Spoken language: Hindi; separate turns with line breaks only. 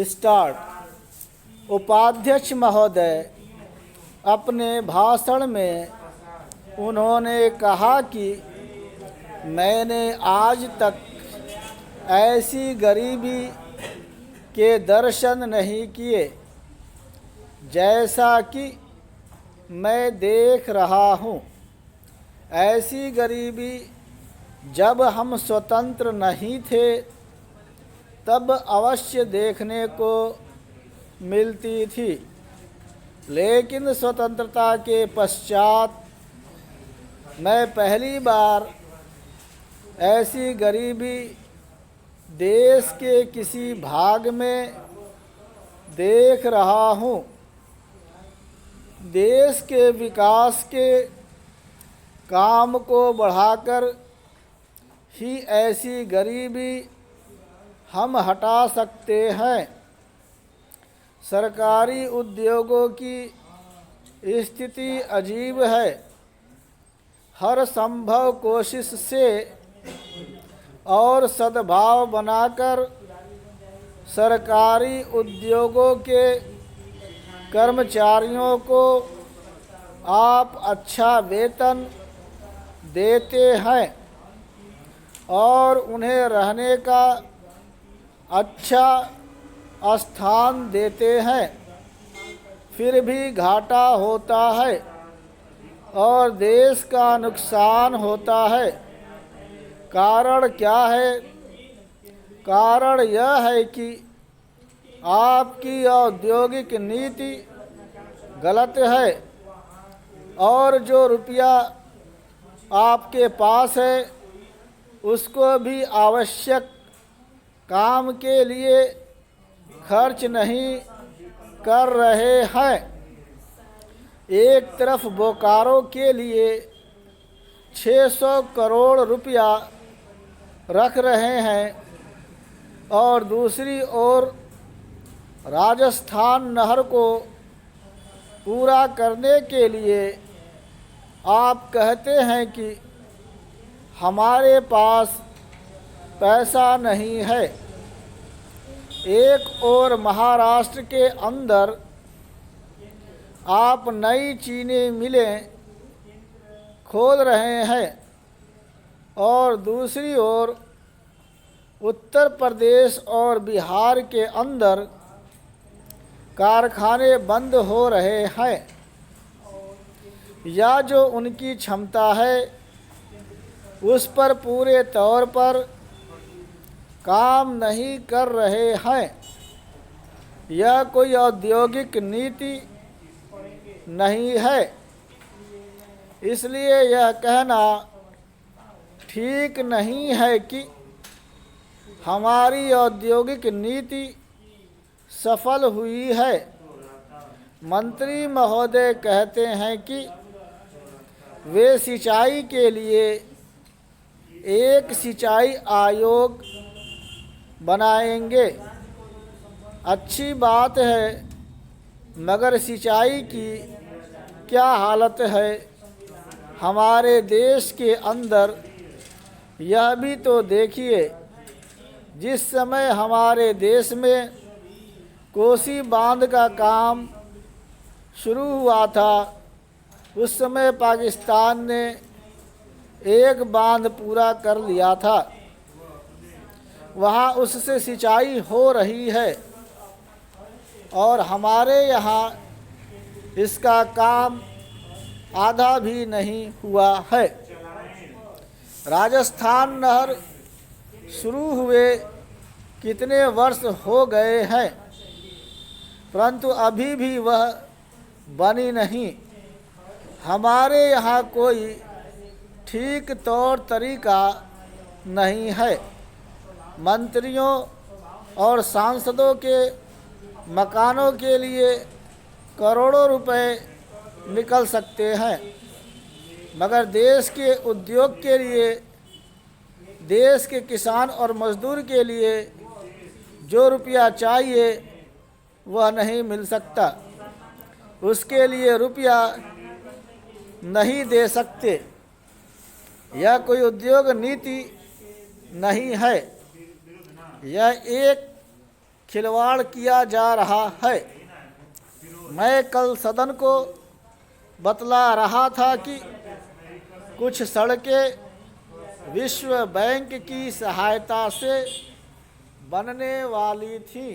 स्टार्ट। उपाध्यक्ष महोदय अपने भाषण में उन्होंने कहा कि मैंने आज तक ऐसी गरीबी के दर्शन नहीं किए जैसा कि मैं देख रहा हूँ। ऐसी गरीबी जब हम स्वतंत्र नहीं थे तब अवश्य देखने को मिलती थी, लेकिन स्वतंत्रता के पश्चात मैं पहली बार ऐसी गरीबी देश के किसी भाग में देख रहा हूँ। देश के विकास के काम को बढ़ाकर ही ऐसी गरीबी हम हटा सकते हैं। सरकारी उद्योगों की स्थिति अजीब है। हर संभव कोशिश से और सद्भाव बनाकर सरकारी उद्योगों के कर्मचारियों को आप अच्छा वेतन देते हैं और उन्हें रहने का अच्छा स्थान देते हैं, फिर भी घाटा होता है और देश का नुकसान होता है। कारण क्या है? कारण यह है कि आपकी औद्योगिक नीति गलत है और जो रुपया आपके पास है उसको भी आवश्यक काम के लिए खर्च नहीं कर रहे हैं। एक तरफ बोकारो के लिए 600 करोड़ रुपया रख रहे हैं और दूसरी ओर राजस्थान नहर को पूरा करने के लिए आप कहते हैं कि हमारे पास पैसा नहीं है। एक और महाराष्ट्र के अंदर आप नई चीनी मिलें खोल रहे हैं और दूसरी ओर उत्तर प्रदेश और बिहार के अंदर कारखाने बंद हो रहे हैं। या जो उनकी क्षमता है उस पर पूरे तौर पर काम नहीं कर रहे हैं। यह कोई औद्योगिक नीति नहीं है। इसलिए यह कहना ठीक नहीं है कि हमारी औद्योगिक नीति सफल हुई है। मंत्री महोदय कहते हैं कि वे सिंचाई के लिए एक सिंचाई आयोग बनाएंगे। अच्छी बात है, मगर सिंचाई की क्या हालत है हमारे देश के अंदर, यह भी तो देखिए। जिस समय हमारे देश में कोसी बांध का काम शुरू हुआ था उस समय पाकिस्तान ने एक बांध पूरा कर लिया था। वहाँ उससे सिंचाई हो रही है और हमारे यहाँ इसका काम आधा भी नहीं हुआ है। राजस्थान नहर शुरू हुए कितने वर्ष हो गए हैं, परंतु अभी भी वह बनी नहीं। हमारे यहाँ कोई ठीक तौर तरीका नहीं है। मंत्रियों और सांसदों के मकानों के लिए करोड़ों रुपए निकल सकते हैं, मगर देश के उद्योग के लिए, देश के किसान और मजदूर के लिए जो रुपया चाहिए वह नहीं मिल सकता। उसके लिए रुपया नहीं दे सकते। यह कोई उद्योग नीति नहीं है। यह एक खिलवाड़ किया जा रहा है। मैं कल सदन को बतला रहा था कि कुछ सड़कें विश्व बैंक की सहायता से बनने वाली थी।